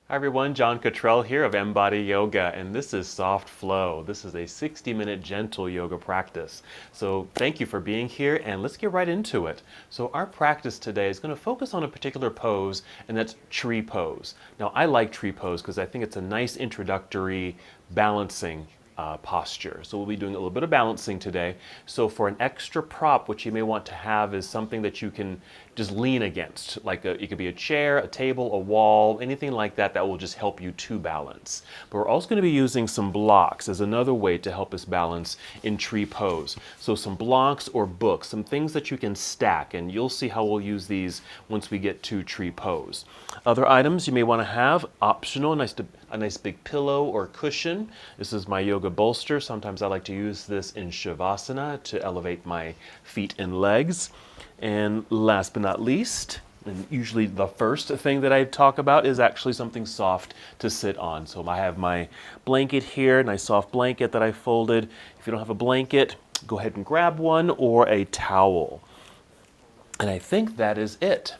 Hi everyone, John Cottrell here of MBODY Yoga, and this is Soft Flow. This is a 60-minute gentle yoga practice. So thank you for being here, and let's get right into it. So our practice today is going to focus on a particular pose, and that's tree pose. Now I like tree pose because I think it's a nice introductory balancing posture. So we'll be doing a little bit of balancing today. So for an extra prop, what you may want to have is something that you can just lean against. It could be a chair, a table, a wall, anything like that that will just help you to balance. But we're also going to be using some blocks as another way to help us balance in tree pose. So some blocks or books, some things that you can stack, and you'll see how we'll use these once we get to tree pose. Other items you may want to have, optional, a nice big pillow or cushion. This is my yoga bolster. Sometimes I like to use this in Shavasana to elevate my feet and legs. And last but not least, and usually the first thing that I talk about is actually something soft to sit on. So I have my blanket here, nice soft blanket that I folded. If you don't have a blanket, go ahead and grab one or a towel. And I think that is it.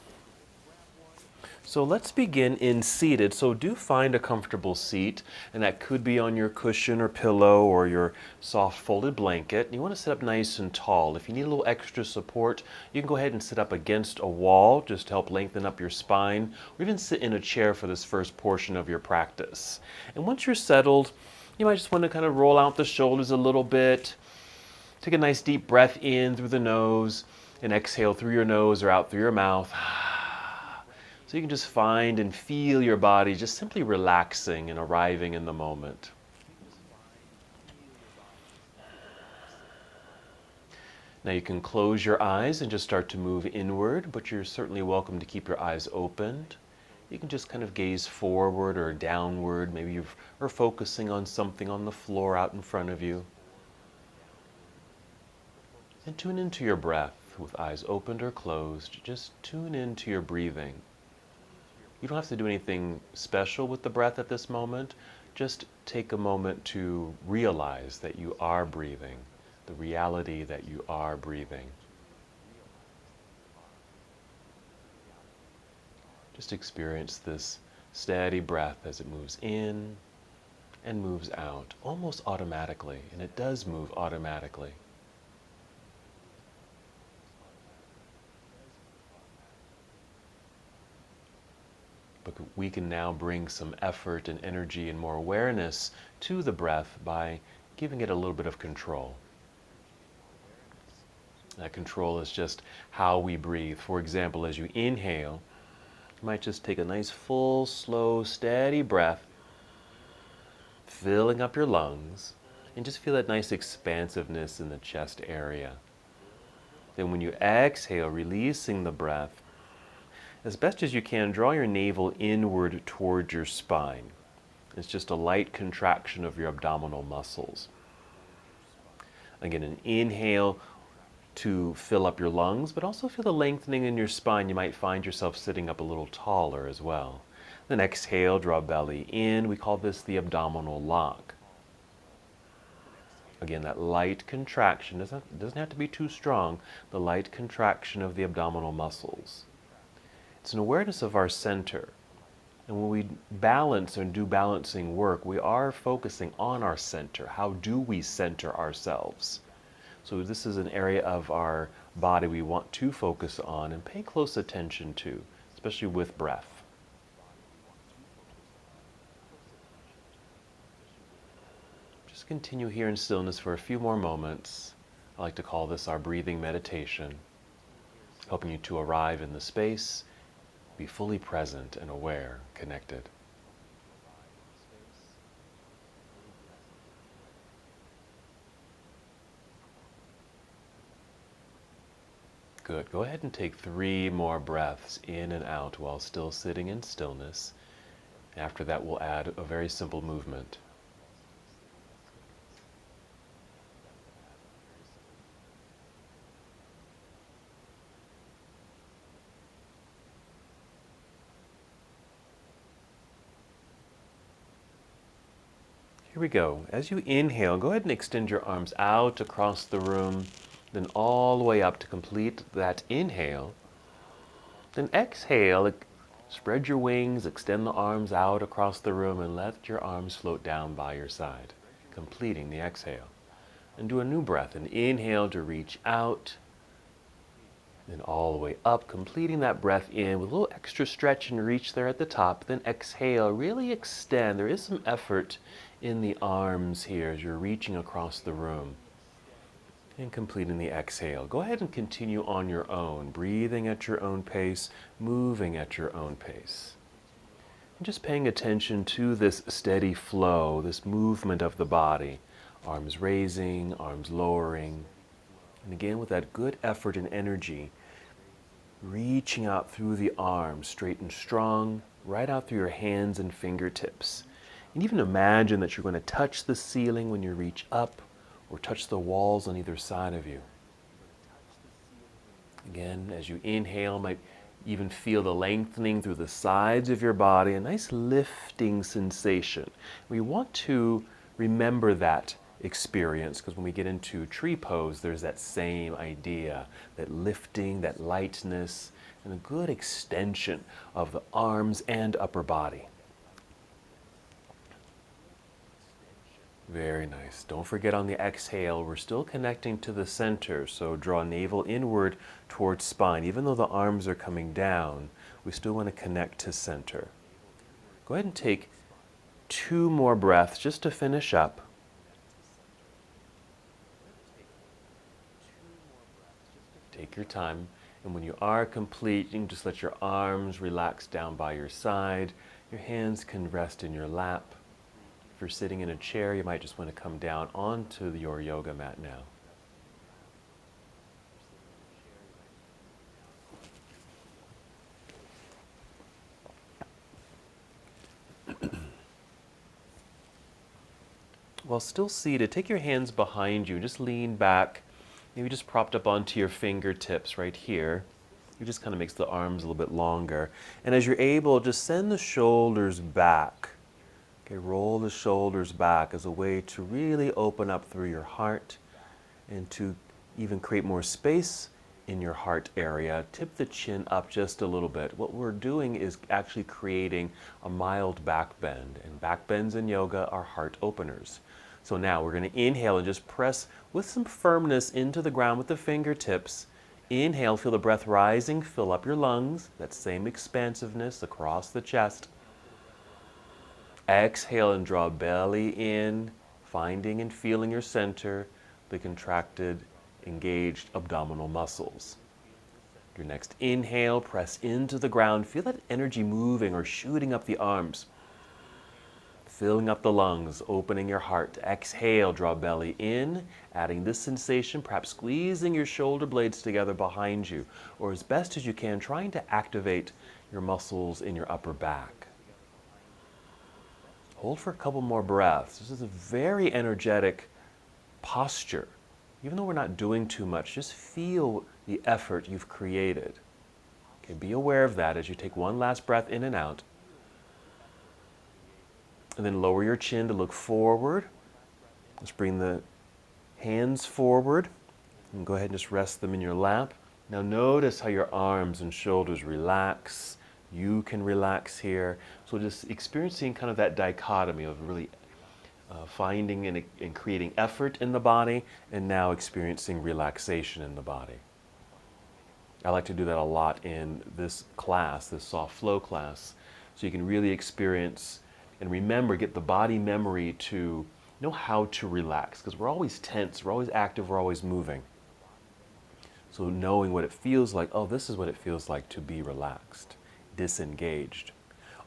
So let's begin in seated. So do find a comfortable seat, and that could be on your cushion or pillow or your soft folded blanket. You want to sit up nice and tall. If you need a little extra support, you can go ahead and sit up against a wall just to help lengthen up your spine, or even sit in a chair for this first portion of your practice. And once you're settled, you might just want to kind of roll out the shoulders a little bit. Take a nice deep breath in through the nose and exhale through your nose or out through your mouth. So you can just find and feel your body just simply relaxing and arriving in the moment. Now you can close your eyes and just start to move inward, but you're certainly welcome to keep your eyes opened. You can just kind of gaze forward or downward. Maybe you are focusing on something on the floor out in front of you. And tune into your breath with eyes opened or closed. Just tune into your breathing. You don't have to do anything special with the breath at this moment. Just take a moment to realize that you are breathing, the reality that you are breathing. Just experience this steady breath as it moves in and moves out, almost automatically, and it does move automatically. But we can now bring some effort and energy and more awareness to the breath by giving it a little bit of control. That control is just how we breathe. For example, as you inhale, you might just take a nice full, slow, steady breath, filling up your lungs, and just feel that nice expansiveness in the chest area. Then when you exhale, releasing the breath, as best as you can, draw your navel inward towards your spine. It's just a light contraction of your abdominal muscles. Again, an inhale to fill up your lungs, but also feel the lengthening in your spine. You might find yourself sitting up a little taller as well. Then exhale, draw belly in. We call this the abdominal lock. Again, that light contraction doesn't have to be too strong, the light contraction of the abdominal muscles. It's an awareness of our center. And when we balance and do balancing work, we are focusing on our center. How do we center ourselves? So this is an area of our body we want to focus on and pay close attention to, especially with breath. Just continue here in stillness for a few more moments. I like to call this our breathing meditation, helping you to arrive in the space, be fully present and aware, connected. Good. Go ahead and take 3 more breaths in and out while still sitting in stillness. After that, we'll add a very simple movement. Here we go. As you inhale, go ahead and extend your arms out across the room, then all the way up to complete that inhale. Then exhale, Spread your wings, extend the arms out across the room, and let your arms float down by your side, completing the exhale. And do a new breath. An inhale to reach out, then all the way up, completing that breath in with a little extra stretch and reach there at the top. Then exhale, really extend. There is some effort in the arms here as you're reaching across the room. And completing the exhale. Go ahead and continue on your own, breathing at your own pace, moving at your own pace. And just paying attention to this steady flow, this movement of the body. Arms raising, arms lowering. And again, with that good effort and energy, reaching out through the arms, straight and strong, right out through your hands and fingertips. And even imagine that you're going to touch the ceiling when you reach up, or touch the walls on either side of you. Again, as you inhale, might even feel the lengthening through the sides of your body, a nice lifting sensation. We want to remember that experience because when we get into tree pose, there's that same idea, that lifting, that lightness, and a good extension of the arms and upper body. Very nice. Don't forget on the exhale, we're still connecting to the center. So draw navel inward towards spine. Even though the arms are coming down, we still want to connect to center. Go ahead and take 2 more breaths just to finish up. Take your time. And when you are complete, you can just let your arms relax down by your side. Your hands can rest in your lap. If you're sitting in a chair, you might just want to come down onto your yoga mat now. While still seated, take your hands behind you. Just lean back. Maybe just propped up onto your fingertips right here. It just kind of makes the arms a little bit longer. And as you're able, just send the shoulders back. Okay, roll the shoulders back as a way to really open up through your heart and to even create more space in your heart area. Tip the chin up just a little bit. What we're doing is actually creating a mild back bend, and back bends in yoga are heart openers. So now we're going to inhale and just press with some firmness into the ground with the fingertips. Inhale, feel the breath rising, fill up your lungs, that same expansiveness across the chest. Exhale and draw belly in, finding and feeling your center, the contracted, engaged abdominal muscles. Your next inhale, press into the ground, feel that energy moving or shooting up the arms. Filling up the lungs, opening your heart. Exhale, draw belly in, adding this sensation, perhaps squeezing your shoulder blades together behind you, or as best as you can, trying to activate your muscles in your upper back. Hold for a couple more breaths. This is a very energetic posture. Even though we're not doing too much, just feel the effort you've created. Okay, be aware of that as you take one last breath in and out. And then lower your chin to look forward. Let's bring the hands forward. And go ahead and just rest them in your lap. Now notice how your arms and shoulders relax. You can relax here. So just experiencing kind of that dichotomy of really finding and creating effort in the body, and now experiencing relaxation in the body. I like to do that a lot in this class, this soft flow class, so you can really experience and remember, get the body memory to know how to relax, because we're always tense, we're always active, we're always moving. So knowing what it feels like, oh, this is what it feels like to be relaxed, disengaged.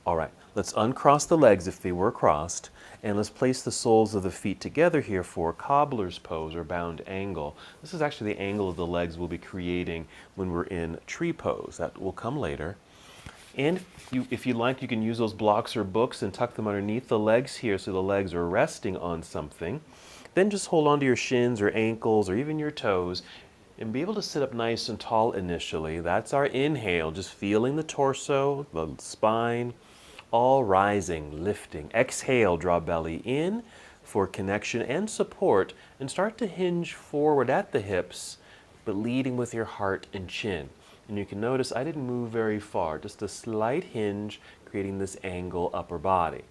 All right, let's uncross the legs if they were crossed, and let's place the soles of the feet together here for Cobbler's pose or bound angle. This is actually the angle of the legs we'll be creating when we're in tree pose. That will come later. And if you like, you can use those blocks or books and tuck them underneath the legs here so the legs are resting on something. Then just hold on to your shins or ankles or even your toes and be able to sit up nice and tall initially. That's our inhale, just feeling the torso, the spine, all rising, lifting. Exhale, draw belly in for connection and support, and start to hinge forward at the hips, but leading with your heart and chin. And you can notice I didn't move very far, just a slight hinge creating this angle upper body.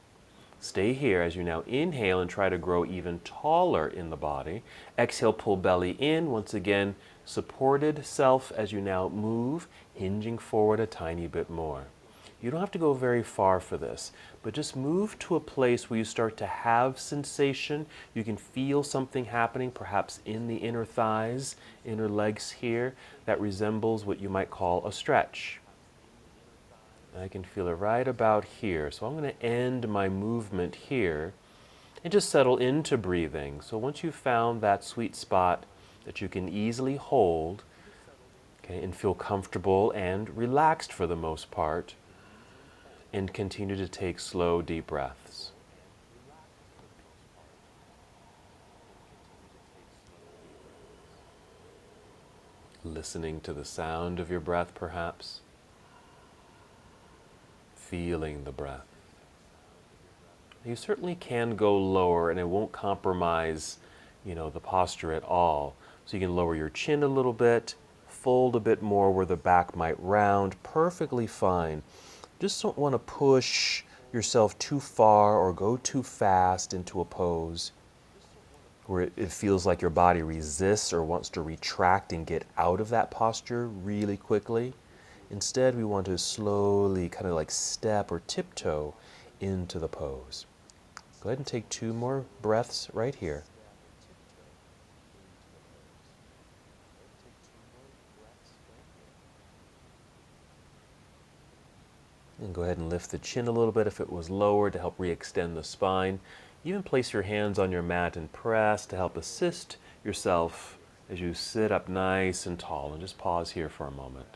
Stay here as you now inhale and try to grow even taller in the body. Exhale, pull belly in. Once again, supported self as you now move, hinging forward a tiny bit more. You don't have to go very far for this, but just move to a place where you start to have sensation. You can feel something happening, perhaps in the inner thighs, inner legs here, that resembles what you might call a stretch. I can feel it right about here. So I'm going to end my movement here and just settle into breathing. So once you've found that sweet spot that you can easily hold, okay, and feel comfortable and relaxed for the most part, and continue to take slow, deep breaths. Listening to the sound of your breath, perhaps. Feeling the breath. You certainly can go lower and it won't compromise, the posture at all. So you can lower your chin a little bit, fold a bit more where the back might round, perfectly fine. Just don't want to push yourself too far or go too fast into a pose where it feels like your body resists or wants to retract and get out of that posture really quickly. Instead, we want to slowly kind of like step or tiptoe into the pose. Go ahead and take 2 more breaths right here. And go ahead and lift the chin a little bit if it was lower to help re-extend the spine. Even place your hands on your mat and press to help assist yourself as you sit up nice and tall. And just pause here for a moment.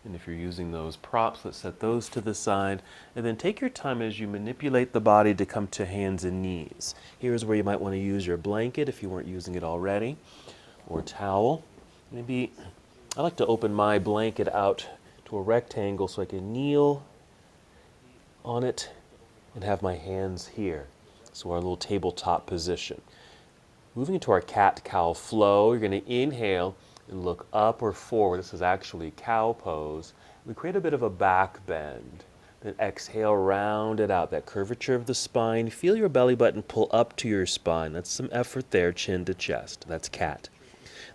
And if you're using those props, let's set those to the side. And then take your time as you manipulate the body to come to hands and knees. Here's where you might want to use your blanket if you weren't using it already, or towel. Maybe I like to open my blanket out to a rectangle so I can kneel on it and have my hands here. So our little tabletop position. Moving into our cat-cow flow, you're going to inhale and look up or forward. This is actually cow pose. We create a bit of a back bend. Then exhale, round it out, that curvature of the spine. Feel your belly button pull up to your spine. That's some effort there, chin to chest. That's cat.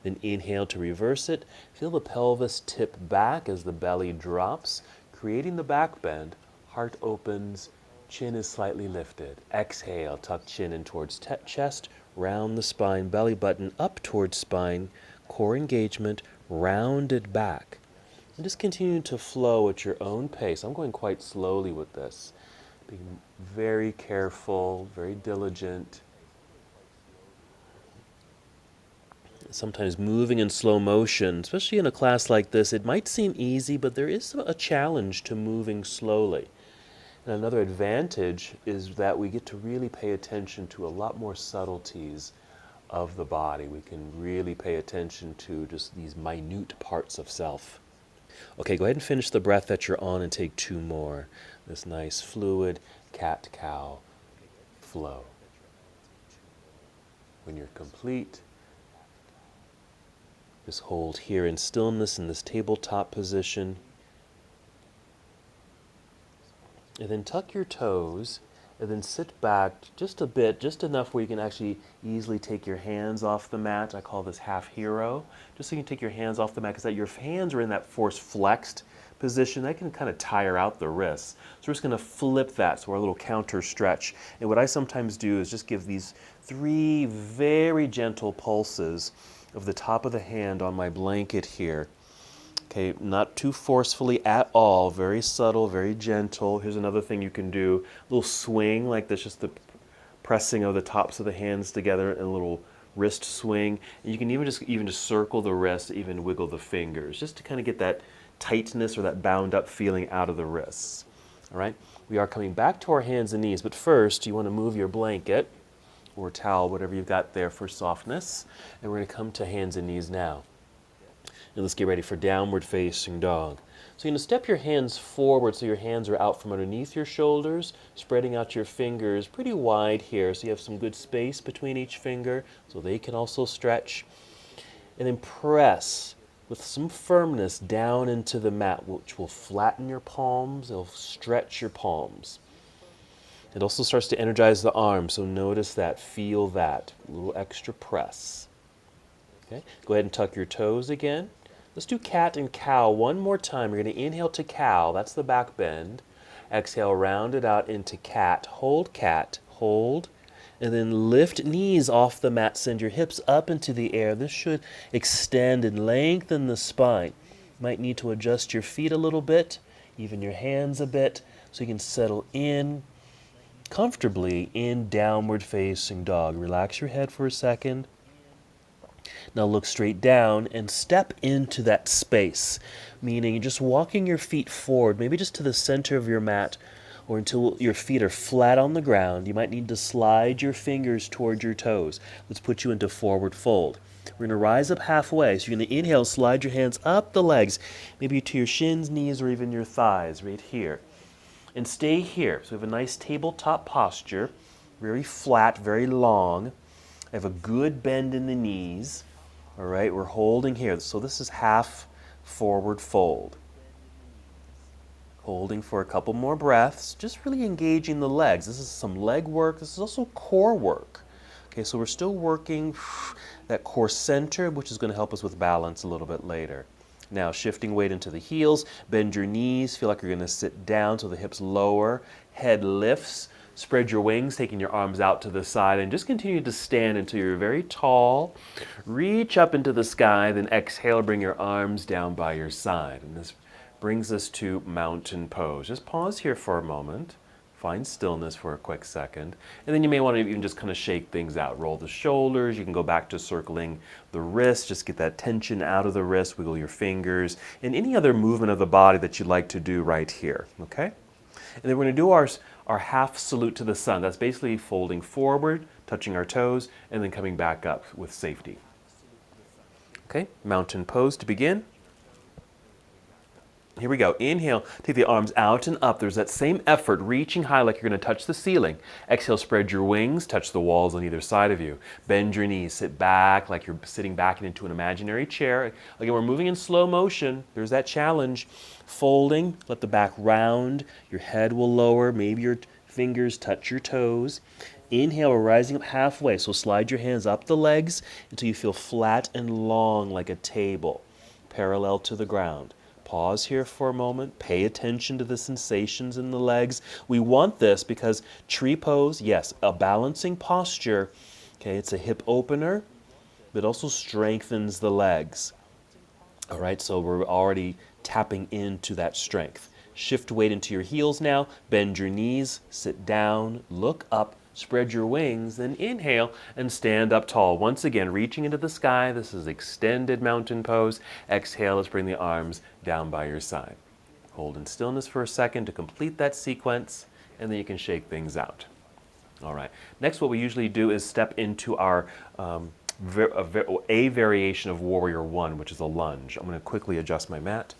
Then inhale to reverse it. Feel the pelvis tip back as the belly drops, creating the back bend. Heart opens, chin is slightly lifted. Exhale, tuck chin in towards chest, round the spine, belly button up towards spine, core engagement, rounded back. And just continue to flow at your own pace. I'm going quite slowly with this. Being very careful, very diligent. Sometimes moving in slow motion, especially in a class like this, it might seem easy, but there is a challenge to moving slowly. And another advantage is that we get to really pay attention to a lot more subtleties of the body. We can really pay attention to just these minute parts of self. Okay, go ahead and finish the breath that you're on and take 2 more. This nice fluid cat-cow flow. When you're complete, just hold here in stillness in this tabletop position. And then tuck your toes and then sit back just a bit, just enough where you can actually easily take your hands off the mat. I call this half hero. Just so you can take your hands off the mat, because that your hands are in that force flexed position. That can kind of tire out the wrists. So we're just going to flip that, so our little counter stretch. And what I sometimes do is just give these 3 very gentle pulses of the top of the hand on my blanket here. Okay, not too forcefully at all, very subtle, very gentle. Here's another thing you can do, a little swing like this, just the pressing of the tops of the hands together, and a little wrist swing. And you can even just circle the wrist, even wiggle the fingers, just to kind of get that tightness or that bound up feeling out of the wrists. All right, we are coming back to our hands and knees, but first you want to move your blanket or towel, whatever you've got there for softness, and we're going to come to hands and knees now. And let's get ready for downward facing dog. So you're going to step your hands forward so your hands are out from underneath your shoulders, spreading out your fingers pretty wide here so you have some good space between each finger so they can also stretch. and then press with some firmness down into the mat, which will flatten your palms, it'll stretch your palms. It also starts to energize the arms, so notice that, feel that, a little extra press. Okay, go ahead and tuck your toes again. Let's do cat and cow one more time. You're going to inhale to cow, that's the back bend. Exhale, round it out into cat, hold, and then lift knees off the mat, send your hips up into the air. This should extend and lengthen the spine. You might need to adjust your feet a little bit, even your hands a bit, so you can settle in comfortably in downward facing dog. Relax your head for a second. Now look straight down and step into that space, meaning you're just walking your feet forward, maybe just to the center of your mat, or until your feet are flat on the ground. You might need to slide your fingers toward your toes. Let's put you into forward fold. We're going to rise up halfway. So you're going to inhale, slide your hands up the legs, maybe to your shins, knees, or even your thighs right here. And stay here. So we have a nice tabletop posture, very flat, very long. I have a good bend in the knees. All right, we're holding here. So this is half forward fold. Holding for a couple more breaths, just really engaging the legs. This is some leg work. This is also core work. Okay, so we're still working that core center, which is going to help us with balance a little bit later. Now, shifting weight into the heels, bend your knees, feel like you're going to sit down so the hips lower, head lifts, spread your wings, taking your arms out to the side, and just continue to stand until you're very tall. Reach up into the sky, then exhale, bring your arms down by your side. And this brings us to mountain pose. Just pause here for a moment. Find stillness for a quick second. And then you may want to even just kind of shake things out. Roll the shoulders. You can go back to circling the wrists. Just get that tension out of the wrist. Wiggle your fingers. And any other movement of the body that you'd like to do right here. Okay? And then we're going to do our half salute to the sun. That's basically folding forward, touching our toes, and then coming back up with safety. Okay? Mountain pose to begin. Here we go. Inhale, take the arms out and up. There's that same effort, reaching high like you're going to touch the ceiling. Exhale, spread your wings, touch the walls on either side of you. Bend your knees, sit back like you're sitting back into an imaginary chair. Again, we're moving in slow motion. There's that challenge. Folding, let the back round. Your head will lower. Maybe your fingers touch your toes. Inhale, we're rising up halfway. So slide your hands up the legs until you feel flat and long like a table, parallel to the ground. Pause here for a moment. Pay attention to the sensations in the legs. We want this because tree pose, yes, a balancing posture. Okay, it's a hip opener, but also strengthens the legs. All right, so we're already tapping into that strength. Shift weight into your heels now. Bend your knees, sit down, look up, spread your wings, then inhale and stand up tall. Once again, reaching into the sky. This is extended mountain pose. Exhale, let's bring the arms down by your side. Hold in stillness for a second to complete that sequence, and then you can shake things out. All right. Next, what we usually do is step into our a variation of Warrior One, which is a lunge. I'm going to quickly adjust my mat.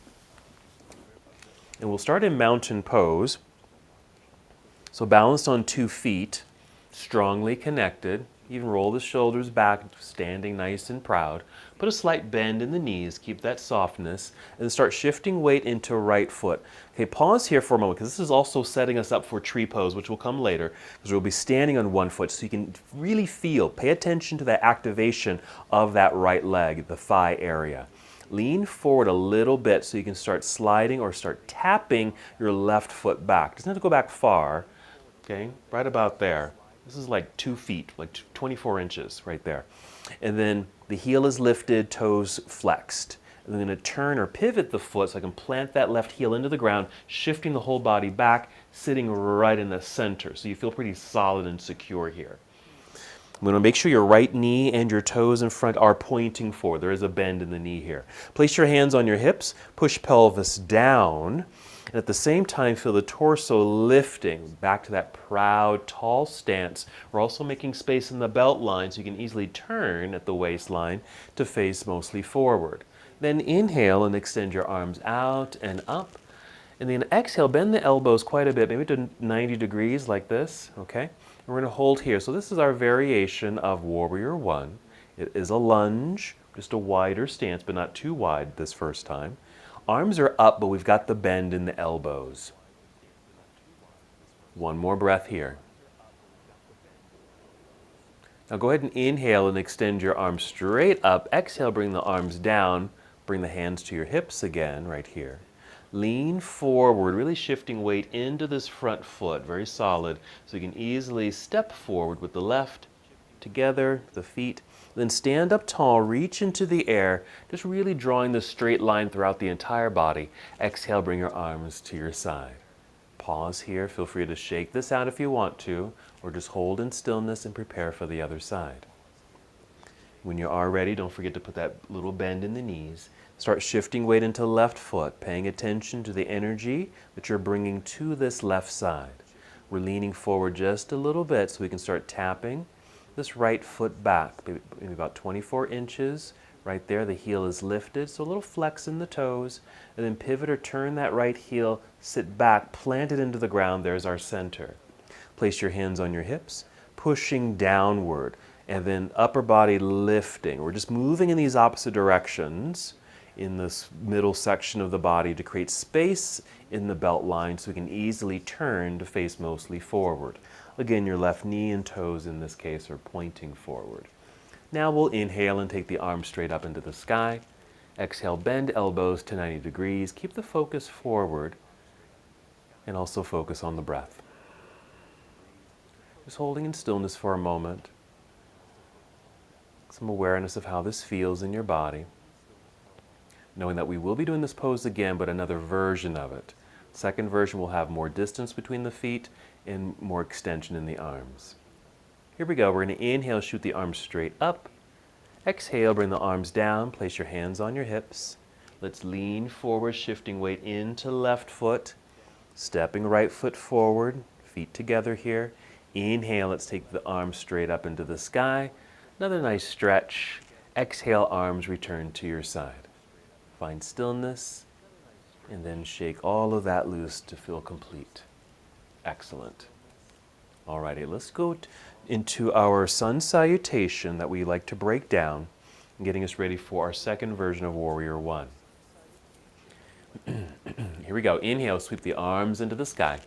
And we'll start in mountain pose. So balanced on 2 feet, strongly connected. Even roll the shoulders back, standing nice and proud. Put a slight bend in the knees, keep that softness, and then start shifting weight into right foot. Okay, pause here for a moment, because this is also setting us up for tree pose, which will come later, because we'll be standing on one foot, so you can really feel, pay attention to that activation of that right leg, the thigh area. Lean forward a little bit so you can start sliding or start tapping your left foot back. Doesn't have to go back far, okay, right about there. This is like 2 feet, like 24 inches right there. And then the heel is lifted, toes flexed. And I'm going to turn or pivot the foot so I can plant that left heel into the ground, shifting the whole body back, sitting right in the center. So you feel pretty solid and secure here. I'm going to make sure your right knee and your toes in front are pointing forward. There is a bend in the knee here. Place your hands on your hips, push pelvis down, and at the same time feel the torso lifting back to that proud, tall stance. We're also making space in the belt line so you can easily turn at the waistline to face mostly forward. Then inhale and extend your arms out and up. And then exhale, bend the elbows quite a bit, maybe to 90 degrees like this, okay? We're going to hold here. So this is our variation of Warrior One. It is a lunge. We're Just a wider stance, but not too wide this first time. Arms are up, but we've got the bend in the elbows. One more breath here. Now go ahead and inhale and extend your arms straight up. Exhale, bring the arms down. Bring the hands to your hips again, right here. Lean forward, really shifting weight into this front foot, very solid, so you can easily step forward with the left, together, the feet. Then stand up tall, reach into the air, just really drawing the straight line throughout the entire body. Exhale, bring your arms to your side. Pause here, feel free to shake this out if you want to, or just hold in stillness and prepare for the other side. When you are ready, don't forget to put that little bend in the knees. Start shifting weight into the left foot, paying attention to the energy that you're bringing to this left side. We're leaning forward just a little bit so we can start tapping this right foot back, maybe about 24 inches. Right there, the heel is lifted, so a little flex in the toes, and then pivot or turn that right heel, sit back, plant it into the ground. There's our center. Place your hands on your hips, pushing downward, and then upper body lifting. We're just moving in these opposite directions in this middle section of the body to create space in the belt line so we can easily turn to face mostly forward. Again, your left knee and toes in this case are pointing forward. Now we'll inhale and take the arms straight up into the sky. Exhale, bend elbows to 90 degrees. Keep the focus forward and also focus on the breath. Just holding in stillness for a moment. Some awareness of how this feels in your body. Knowing that we will be doing this pose again, but another version of it. Second version will have more distance between the feet and more extension in the arms. Here we go. We're going to inhale, shoot the arms straight up. Exhale, bring the arms down. Place your hands on your hips. Let's lean forward, shifting weight into left foot. Stepping right foot forward, feet together here. Inhale, let's take the arms straight up into the sky. Another nice stretch. Exhale, arms return to your side. Find stillness, and then shake all of that loose to feel complete. Excellent. Alrighty, let's go into our sun salutation that we like to break down, getting us ready for our second version of Warrior One. Here we go. Inhale, sweep the arms into the sky.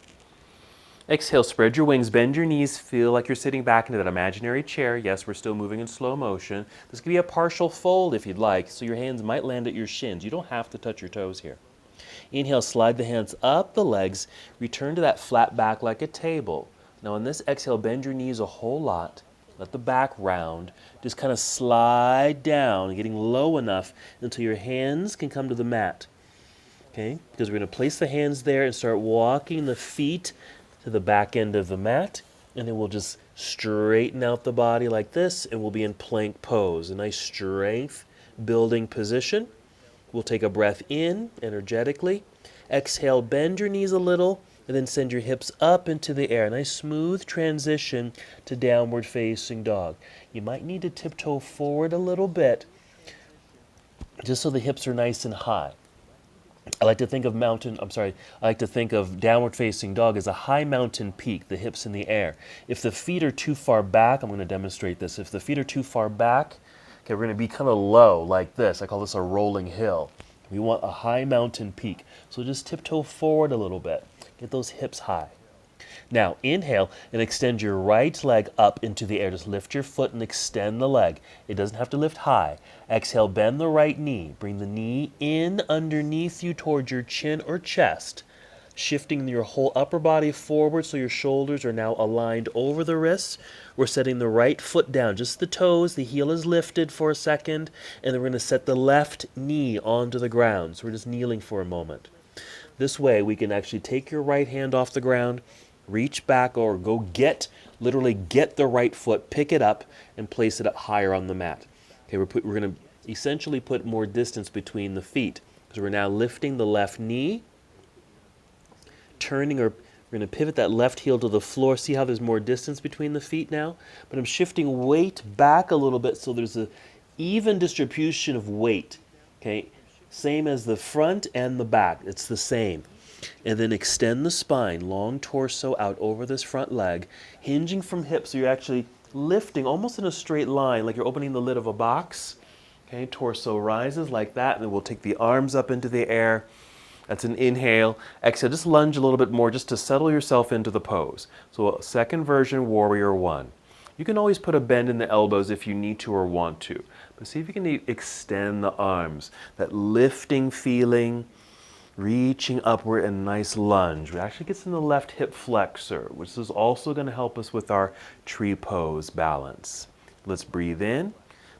Exhale, spread your wings, bend your knees, feel like you're sitting back into that imaginary chair. Yes, we're still moving in slow motion. This could be a partial fold if you'd like, so your hands might land at your shins. You don't have to touch your toes here. Inhale, slide the hands up the legs, return to that flat back like a table. Now on this exhale, bend your knees a whole lot. Let the back round. Just kind of slide down, getting low enough until your hands can come to the mat. Okay? Because we're going to place the hands there and start walking the feet to the back end of the mat, and then we'll just straighten out the body like this, and we'll be in plank pose, a nice strength building position. We'll take a breath in energetically. Exhale, bend your knees a little, and then send your hips up into the air. A nice smooth transition to downward facing dog. You might need to tiptoe forward a little bit, just so the hips are nice and high. I like to think of downward facing dog as a high mountain peak, the hips in the air. If the feet are too far back, I'm going to demonstrate this. If the feet are too far back, okay, we're going to be kind of low like this. I call this a rolling hill. We want a high mountain peak. So just tiptoe forward a little bit. Get those hips high. Now, inhale and extend your right leg up into the air. Just lift your foot and extend the leg. It doesn't have to lift high. Exhale, bend the right knee. Bring the knee in underneath you towards your chin or chest, shifting your whole upper body forward so your shoulders are now aligned over the wrists. We're setting the right foot down, just the toes. The heel is lifted for a second, and then we're going to set the left knee onto the ground. So we're just kneeling for a moment. This way, we can actually take your right hand off the ground, reach back or literally get the right foot, pick it up, and place it up higher on the mat. Okay, we're going to essentially put more distance between the feet because we're now lifting the left knee, turning, or we're going to pivot that left heel to the floor. See how there's more distance between the feet now? But I'm shifting weight back a little bit so there's an even distribution of weight. Okay, same as the front and the back. It's the same. And then extend the spine, long torso out over this front leg, hinging from hips so you're actually lifting almost in a straight line, like you're opening the lid of a box. Okay, torso rises like that, and then we'll take the arms up into the air. That's an inhale. Exhale, just lunge a little bit more just to settle yourself into the pose. So second version, warrior one. You can always put a bend in the elbows if you need to or want to. But see if you can extend the arms. That lifting feeling, reaching upward, and nice lunge. It actually gets in the left hip flexor, which is also going to help us with our tree pose balance. Let's breathe in.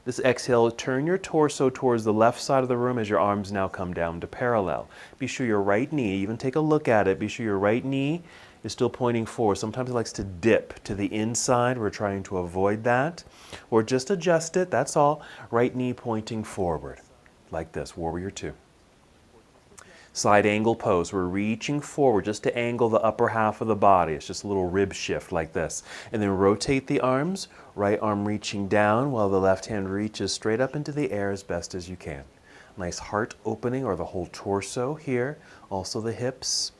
This exhale, turn your torso towards the left side of the room as your arms now come down to parallel. Be sure your right knee, even take a look at it, be sure your right knee is still pointing forward. Sometimes it likes to dip to the inside. We're trying to avoid that. Or just adjust it, that's all. Right knee pointing forward, like this, warrior two. Side angle pose. We're reaching forward just to angle the upper half of the body. It's just a little rib shift like this. And then rotate the arms, right arm reaching down while the left hand reaches straight up into the air as best as you can. Nice heart opening, or the whole torso here. Also the hips.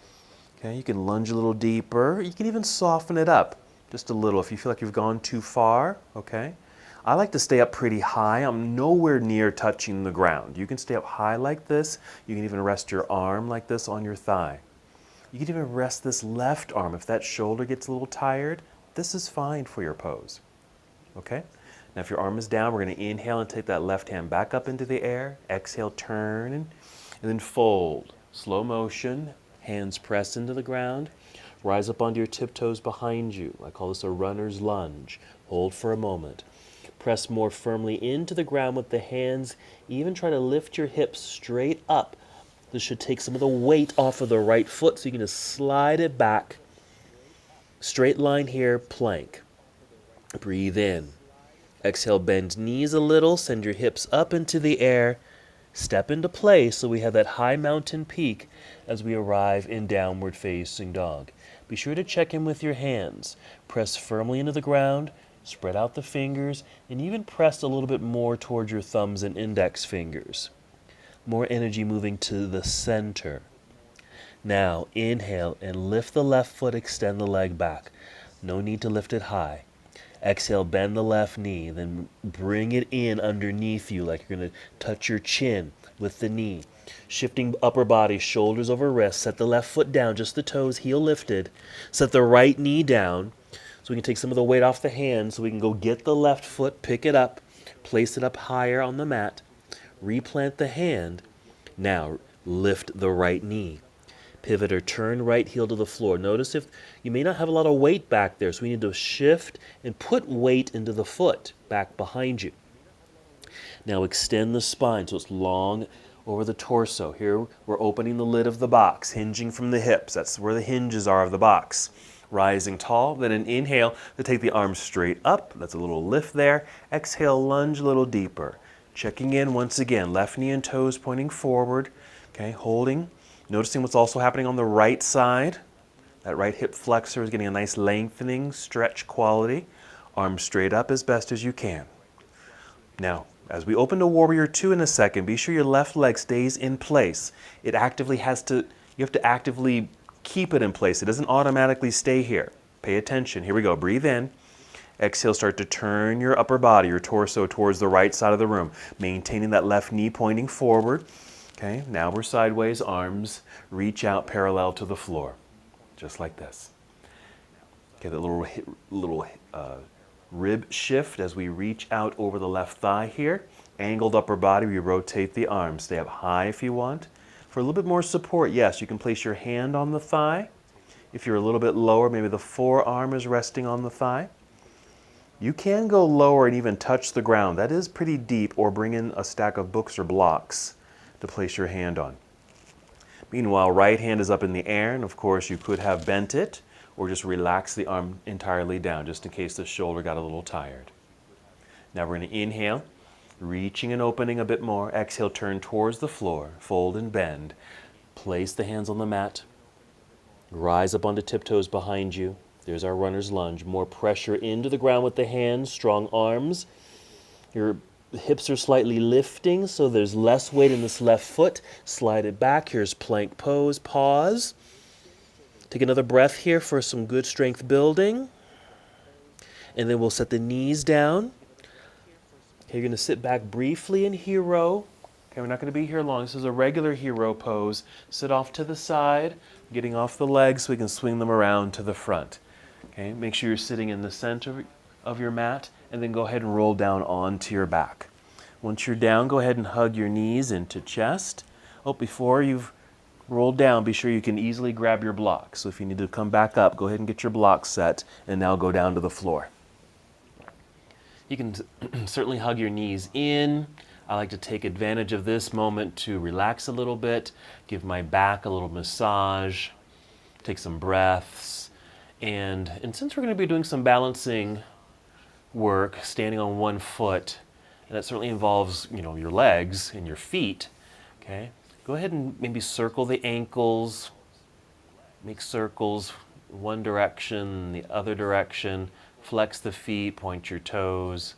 Okay, you can lunge a little deeper. You can even soften it up just a little if you feel like you've gone too far. Okay. I like to stay up pretty high. I'm nowhere near touching the ground. You can stay up high like this. You can even rest your arm like this on your thigh. You can even rest this left arm. If that shoulder gets a little tired, this is fine for your pose. Okay? Now if your arm is down, we're going to inhale and take that left hand back up into the air. Exhale, turn, and then fold. Slow motion, hands press into the ground. Rise up onto your tiptoes behind you. I call this a runner's lunge. Hold for a moment. Press more firmly into the ground with the hands. Even try to lift your hips straight up. This should take some of the weight off of the right foot, so you can just slide it back. Straight line here, plank. Breathe in. Exhale, bend knees a little. Send your hips up into the air. Step into place so we have that high mountain peak as we arrive in downward facing dog. Be sure to check in with your hands. Press firmly into the ground. Spread out the fingers, and even press a little bit more towards your thumbs and index fingers. More energy moving to the center. Now, inhale and lift the left foot, extend the leg back. No need to lift it high. Exhale, bend the left knee, then bring it in underneath you like you're going to touch your chin with the knee. Shifting upper body, shoulders over wrists. Set the left foot down, just the toes, heel lifted. Set the right knee down. So we can take some of the weight off the hand, so we can go get the left foot, pick it up, place it up higher on the mat, replant the hand. Now lift the right knee. Pivot or turn right heel to the floor. Notice if you may not have a lot of weight back there, so we need to shift and put weight into the foot back behind you. Now extend the spine so it's long over the torso. Here we're opening the lid of the box, hinging from the hips. That's where the hinges are of the box. Rising tall, then an inhale to take the arms straight up. That's a little lift there. Exhale, lunge a little deeper. Checking in once again, left knee and toes pointing forward. Okay, holding. Noticing what's also happening on the right side. That right hip flexor is getting a nice lengthening, stretch quality. Arms straight up as best as you can. Now, as we open to warrior two in a second, be sure your left leg stays in place. It actively has to, you have to actively keep it in place. It doesn't automatically stay here. Pay attention. Here we go. Breathe in. Exhale, start to turn your upper body, your torso towards the right side of the room, maintaining that left knee pointing forward. Okay, now we're sideways, arms reach out parallel to the floor, just like this. Okay, that little rib shift as we reach out over the left thigh here. Angled upper body, we rotate the arms. Stay up high if you want. For a little bit more support, yes, you can place your hand on the thigh. If you're a little bit lower, maybe the forearm is resting on the thigh. You can go lower and even touch the ground. That is pretty deep, or bring in a stack of books or blocks to place your hand on. Meanwhile, right hand is up in the air, and of course you could have bent it, or just relax the arm entirely down, just in case the shoulder got a little tired. Now we're going to inhale. Reaching and opening a bit more. Exhale, turn towards the floor. Fold and bend. Place the hands on the mat. Rise up onto tiptoes behind you. There's our runner's lunge. More pressure into the ground with the hands. Strong arms. Your hips are slightly lifting, so there's less weight in this left foot. Slide it back. Here's plank pose. Pause. Take another breath here for some good strength building. And then we'll set the knees down. Okay, you're going to sit back briefly in hero. Okay, we're not going to be here long. This is a regular hero pose. Sit off to the side, getting off the legs so we can swing them around to the front. Okay, make sure you're sitting in the center of your mat, and then go ahead and roll down onto your back. Once you're down, go ahead and hug your knees into chest. Oh, before you've rolled down, be sure you can easily grab your blocks. So if you need to come back up, go ahead and get your blocks set, and now go down to the floor. You can certainly hug your knees in. I like to take advantage of this moment to relax a little bit, give my back a little massage, take some breaths. And since we're going to be doing some balancing work, standing on one foot, and that certainly involves, your legs and your feet, okay? Go ahead and maybe circle the ankles, make circles one direction, the other direction, flex the feet, point your toes.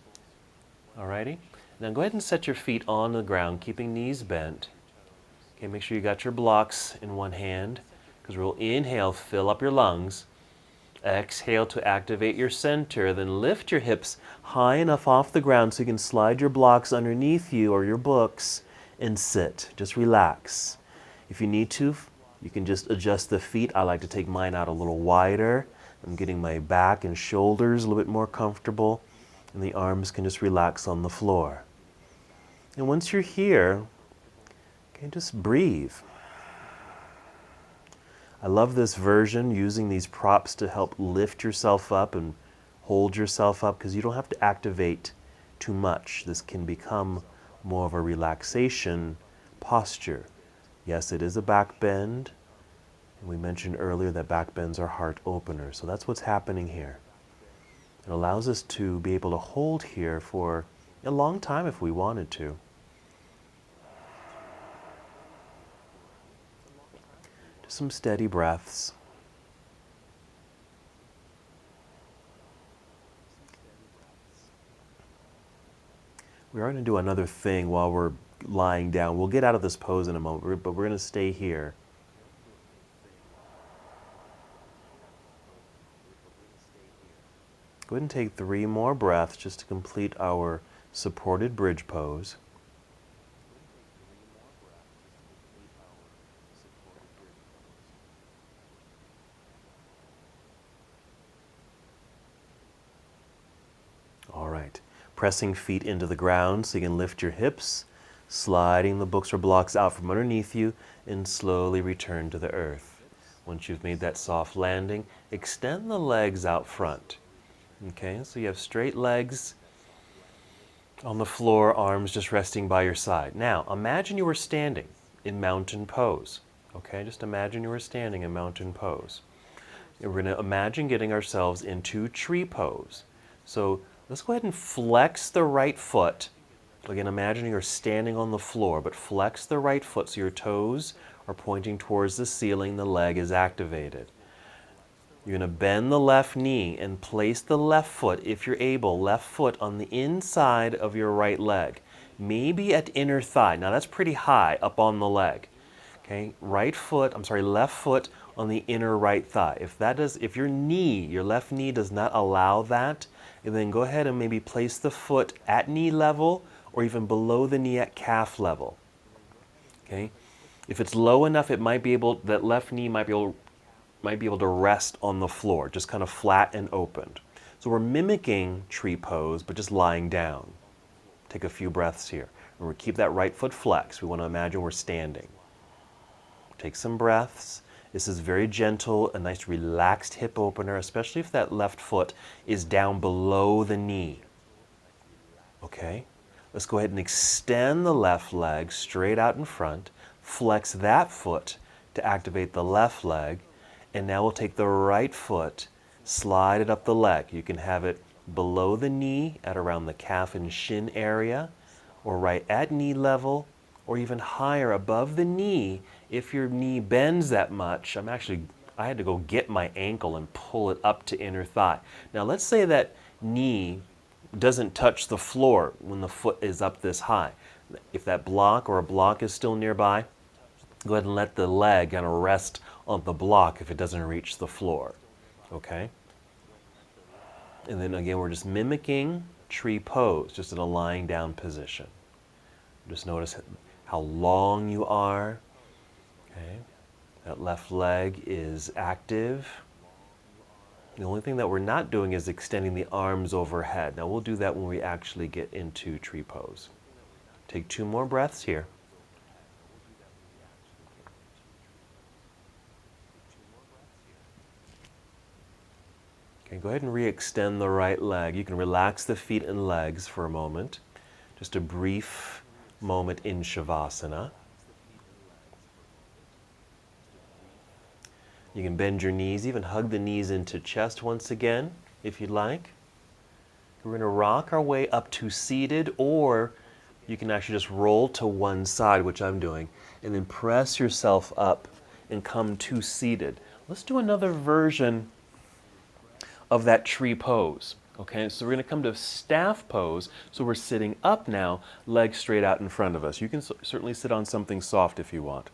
Alrighty? Now go ahead and set your feet on the ground, keeping knees bent. Okay, make sure you got your blocks in one hand, because we'll inhale, fill up your lungs. Exhale to activate your center, then lift your hips high enough off the ground so you can slide your blocks underneath you or your books and sit. Just relax. If you need to, you can just adjust the feet. I like to take mine out a little wider. I'm getting my back and shoulders a little bit more comfortable, and the arms can just relax on the floor. And once you're here, okay, just breathe. I love this version, using these props to help lift yourself up and hold yourself up, because you don't have to activate too much. This can become more of a relaxation posture. Yes, it is a back bend. And we mentioned earlier that back bends are heart openers. So that's what's happening here. It allows us to be able to hold here for a long time if we wanted to. Just some steady breaths. We are going to do another thing while we're lying down. We'll get out of this pose in a moment, but we're going to stay here. Go ahead and take 3 more breaths just to complete our supported bridge pose. All right. Pressing feet into the ground so you can lift your hips, sliding the books or blocks out from underneath you, and slowly return to the earth. Once you've made that soft landing, extend the legs out front. Okay, so you have straight legs on the floor, arms just resting by your side. Now, imagine you were standing in mountain pose. Okay, just imagine you were standing in mountain pose. And we're going to imagine getting ourselves into tree pose. So let's go ahead and flex the right foot. Again, imagine you're standing on the floor, but flex the right foot so your toes are pointing towards the ceiling, the leg is activated. You're going to bend the left knee and place the left foot, if you're able, left foot on the inside of your right leg. Maybe at inner thigh. Now that's pretty high up on the leg. Okay, left foot on the inner right thigh. If your left knee does not allow that, then go ahead and maybe place the foot at knee level or even below the knee at calf level. Okay, if it's low enough, that left knee might be able to rest on the floor, just kind of flat and opened. So we're mimicking tree pose, but just lying down. Take a few breaths here. And we'll keep that right foot flexed. We want to imagine we're standing. Take some breaths. This is very gentle, a nice relaxed hip opener, especially if that left foot is down below the knee. Okay? Let's go ahead and extend the left leg straight out in front. Flex that foot to activate the left leg. And now we'll take the right foot, slide it up the leg. You can have it below the knee at around the calf and shin area, or right at knee level, or even higher above the knee if your knee bends that much. I had to go get my ankle and pull it up to inner thigh. Now let's say that knee doesn't touch the floor when the foot is up this high. If that block or a block is still nearby, go ahead and let the leg kind of rest on the block if it doesn't reach the floor. Okay? And then again, we're just mimicking tree pose, just in a lying down position. Just notice how long you are. Okay. That left leg is active. The only thing that we're not doing is extending the arms overhead. Now we'll do that when we actually get into tree pose. Take 2 more breaths here. Okay, go ahead and re-extend the right leg. You can relax the feet and legs for a moment. Just a brief moment in Shavasana. You can bend your knees, even hug the knees into chest once again, if you'd like. We're going to rock our way up to seated, or you can actually just roll to one side, which I'm doing, and then press yourself up and come to seated. Let's do another version of that tree pose. Okay, so we're going to come to staff pose. So we're sitting up now, legs straight out in front of us. You can certainly sit on something soft if you want.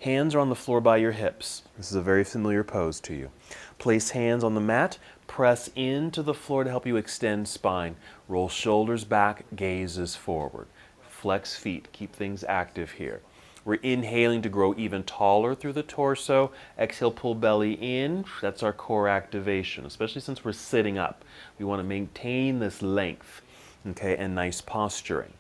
Hands are on the floor by your hips. This is a very familiar pose to you. Place hands on the mat, press into the floor to help you extend spine. Roll shoulders back, gazes forward. Flex feet, keep things active here. We're inhaling to grow even taller through the torso. Exhale, pull belly in. That's our core activation, especially since we're sitting up. We want to maintain this length, okay, and nice posturing.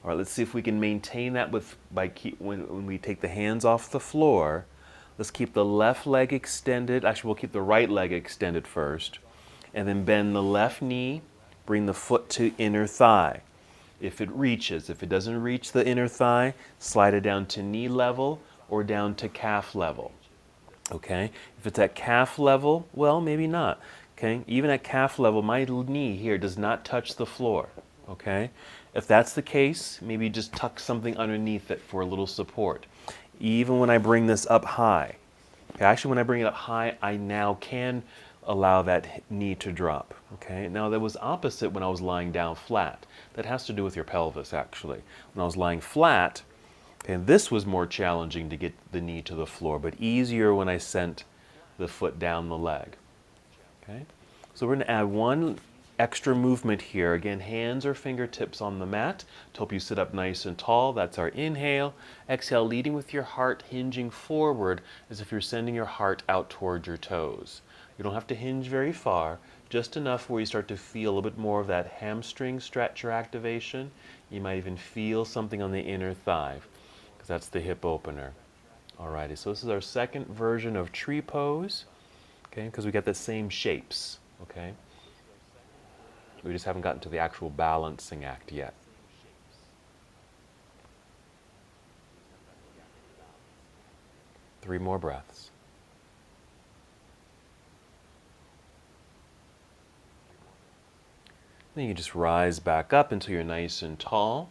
All right, let's see if we can maintain that when we take the hands off the floor. Let's keep the left leg extended. Actually, we'll keep the right leg extended first. And then bend the left knee. Bring the foot to inner thigh. If it reaches, if it doesn't reach the inner thigh, slide it down to knee level or down to calf level. Okay? If it's at calf level, well, maybe not. Okay? Even at calf level, my knee here does not touch the floor. Okay? If that's the case, maybe just tuck something underneath it for a little support. Even when I bring this up high, okay, actually when I bring it up high, I now can allow that knee to drop. Okay, now that was opposite when I was lying down flat. That has to do with your pelvis actually. When I was lying flat, okay, this was more challenging to get the knee to the floor, but easier when I sent the foot down the leg. Okay, so we're going to add one extra movement here. Again, hands or fingertips on the mat to help you sit up nice and tall. That's our inhale. Exhale, leading with your heart hinging forward as if you're sending your heart out toward your toes. You don't have to hinge very far, just enough where you start to feel a little bit more of that hamstring stretch or activation. You might even feel something on the inner thigh, because that's the hip opener. Alrighty, so this is our second version of tree pose, okay, because we got the same shapes, okay? We just haven't gotten to the actual balancing act yet. Three more breaths. Then you just rise back up until you're nice and tall.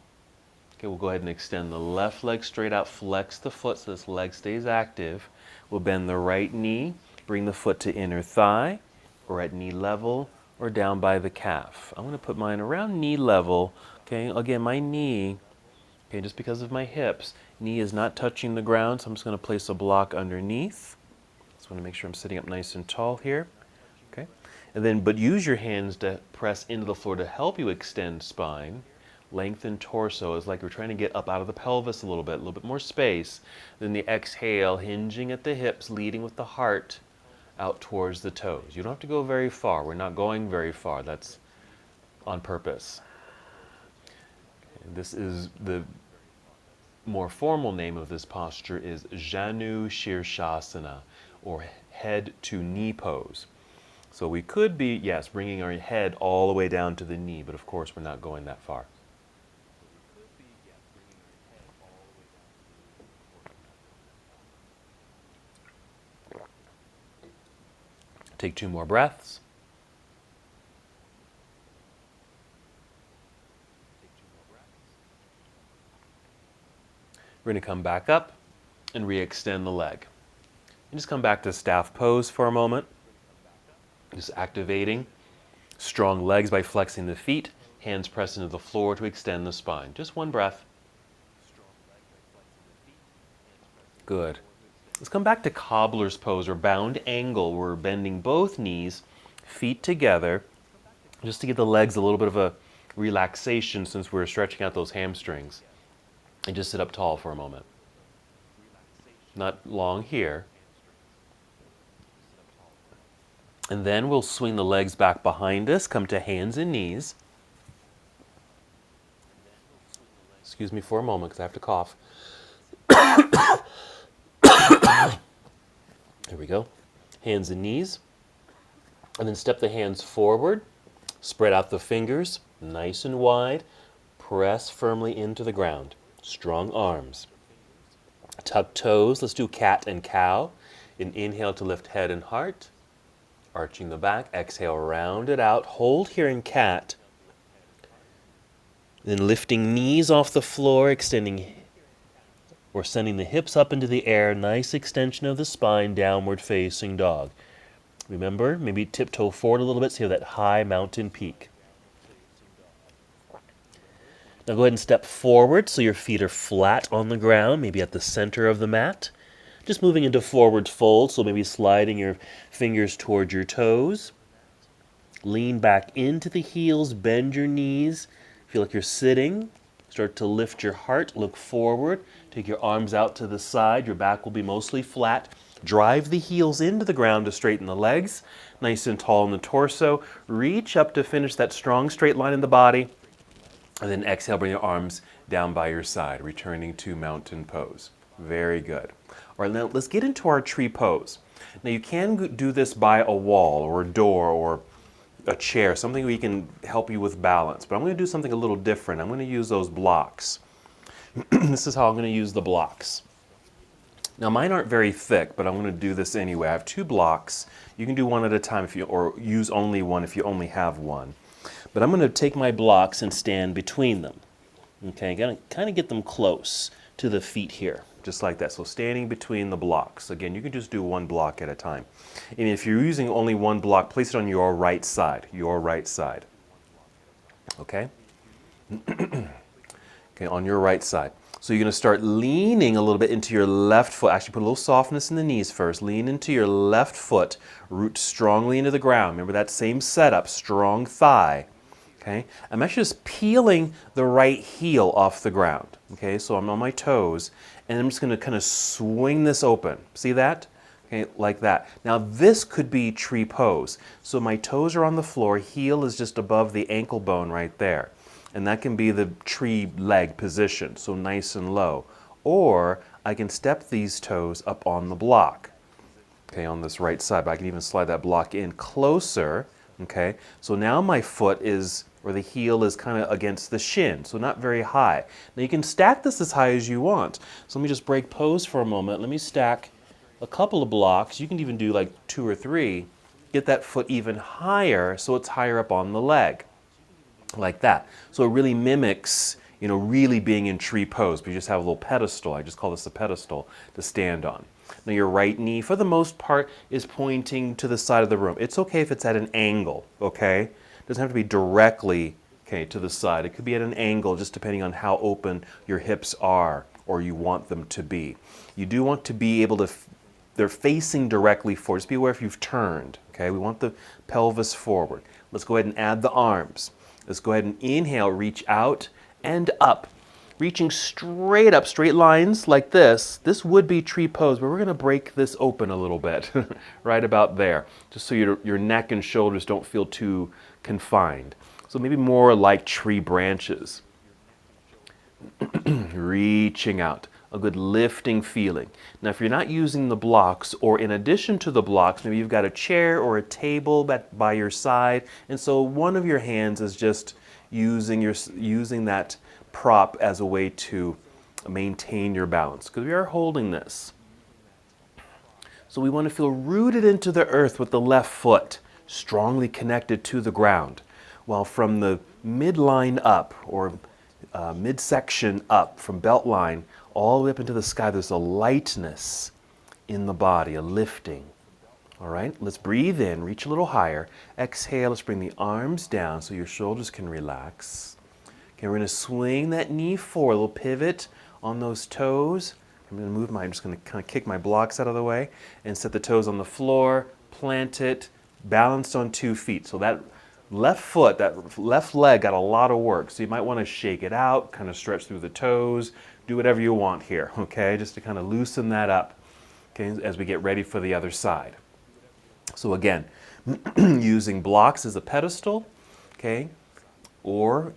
Okay, we'll go ahead and extend the left leg straight out, flex the foot so this leg stays active. We'll bend the right knee, bring the foot to inner thigh, or at knee level, or down by the calf. I'm going to put mine around knee level. Okay, again, my knee, okay, just because of my hips, knee is not touching the ground, so I'm just going to place a block underneath. Just want to make sure I'm sitting up nice and tall here. Okay, and then, but use your hands to press into the floor to help you extend spine. Lengthen torso is like we're trying to get up out of the pelvis a little bit more space. Then the exhale, hinging at the hips, leading with the heart out towards the toes. You don't have to go very far. We're not going very far. That's on purpose. Okay, this is the more formal name of this posture is Janu Shirshasana, or head to knee pose. So we could be, yes, bringing our head all the way down to the knee, but of course we're not going that far. Take 2 more breaths. We're going to come back up and re-extend the leg. And just come back to staff pose for a moment. Just activating strong legs by flexing the feet, hands press into the floor to extend the spine. Just one breath. Good. Let's come back to cobbler's pose, or bound angle. We're bending both knees, feet together. just to give the legs a little bit of a relaxation since we're stretching out those hamstrings. And just sit up tall for a moment. Not long here. And then we'll swing the legs back behind us, come to hands and knees. Excuse me for a moment because I have to cough. There we go. Hands and knees. And then step the hands forward. Spread out the fingers, nice and wide. Press firmly into the ground. Strong arms. Tuck toes. Let's do cat and cow. Inhale to lift head and heart. Arching the back. Exhale, round it out. Hold here in cat. Then lifting knees off the floor, extending or sending the hips up into the air. Nice extension of the spine, downward facing dog. Remember, maybe tiptoe forward a little bit so you have that high mountain peak. Now go ahead and step forward so your feet are flat on the ground, maybe at the center of the mat. Just moving into forward fold, so maybe sliding your fingers towards your toes. Lean back into the heels, bend your knees. Feel like you're sitting. Start to lift your heart, look forward. Take your arms out to the side. Your back will be mostly flat. Drive the heels into the ground to straighten the legs. Nice and tall in the torso. Reach up to finish that strong straight line in the body. And then exhale, bring your arms down by your side, returning to mountain pose. Very good. All right, now let's get into our tree pose. Now you can do this by a wall or a door or a chair, something where you can help you with balance. But I'm going to do something a little different. I'm going to use those blocks. This is how I'm going to use the blocks. Now mine aren't very thick, but I'm going to do this anyway. I have 2 blocks. You can do one at a time or use only one if you only have one. But I'm going to take my blocks and stand between them. Okay, going to kind of get them close to the feet here, just like that. So standing between the blocks. Again, you can just do 1 block at a time. And if you're using only 1 block, place it on your right side. Your right side. Okay? Okay, on your right side. So you're going to start leaning a little bit into your left foot. Actually, put a little softness in the knees first. Lean into your left foot. Root strongly into the ground. Remember that same setup. Strong thigh. Okay? I'm actually just peeling the right heel off the ground. Okay, so I'm on my toes. And I'm just going to kind of swing this open. See that? Okay, like that. Now this could be tree pose. So my toes are on the floor. Heel is just above the ankle bone right there. And that can be the tree leg position, so nice and low. Or I can step these toes up on the block, okay, on this right side. But I can even slide that block in closer, okay? So now my foot is, or the heel is kind of against the shin, so not very high. Now you can stack this as high as you want. So let me just break pose for a moment. Let me stack a couple of blocks. You can even do like 2 or 3. Get that foot even higher so it's higher up on the leg. Like that. So it really mimics, you know, really being in tree pose. But you just have a little pedestal. I just call this a pedestal to stand on. Now your right knee, for the most part, is pointing to the side of the room. It's okay if it's at an angle, okay? It doesn't have to be directly, okay, to the side. It could be at an angle just depending on how open your hips are or you want them to be. You do want to be able to, they're facing directly forward. Just be aware if you've turned, okay? We want the pelvis forward. Let's go ahead and add the arms. Let's go ahead and inhale, reach out and up. Reaching straight up, straight lines like this. This would be tree pose, but we're going to break this open a little bit, right about there, just so your neck and shoulders don't feel too confined. So maybe more like tree branches. Reaching out. A good lifting feeling. Now if you're not using the blocks, or in addition to the blocks, maybe you've got a chair or a table by your side, and so one of your hands is just using that prop as a way to maintain your balance, because we are holding this. So we want to feel rooted into the earth with the left foot, strongly connected to the ground, while from the midline up, or midsection up, from belt line, all the way up into the sky, there's a lightness in the body, a lifting. All right, let's breathe in, reach a little higher. Exhale, let's bring the arms down so your shoulders can relax. Okay, we're going to swing that knee forward, a little pivot on those toes. I'm going to move I'm just going to kind of kick my blocks out of the way and set the toes on the floor, plant it, balanced on 2 feet. So that left foot, that left leg got a lot of work, so you might want to shake it out, kind of stretch through the toes, do whatever you want here, okay, just to kind of loosen that up, okay, as we get ready for the other side. So again, using blocks as a pedestal, okay,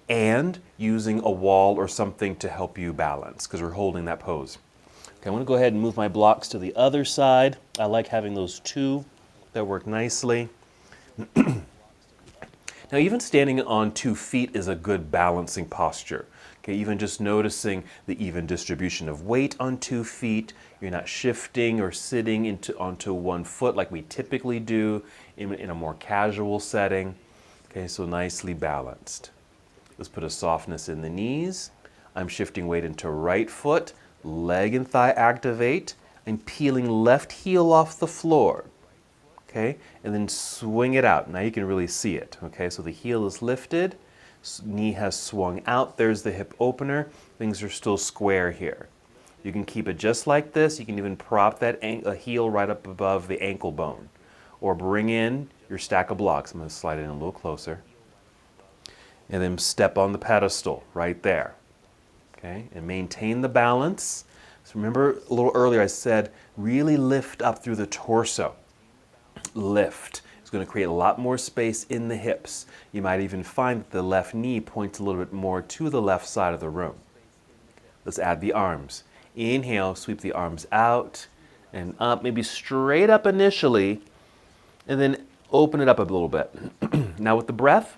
and using a wall or something to help you balance, because we're holding that pose. Okay, I'm going to go ahead and move my blocks to the other side. I like having those two that work nicely. Now, even standing on 2 feet is a good balancing posture. Okay, even just noticing the even distribution of weight on 2 feet. You're not shifting or sitting onto 1 foot like we typically do in a more casual setting. Okay, so nicely balanced. Let's put a softness in the knees. I'm shifting weight into right foot, leg and thigh activate. I'm peeling left heel off the floor. Okay, and then swing it out. Now you can really see it. Okay, so the heel is lifted, knee has swung out. There's the hip opener. Things are still square here. You can keep it just like this. You can even prop that heel right up above the ankle bone, or bring in your stack of blocks. I'm going to slide it in a little closer, and then step on the pedestal right there. Okay, and maintain the balance. So remember a little earlier I said really lift up through the torso. Lift. It's going to create a lot more space in the hips. You might even find that the left knee points a little bit more to the left side of the room. Let's add the arms. Inhale, sweep the arms out and up, maybe straight up initially, and then open it up a little bit. Now with the breath,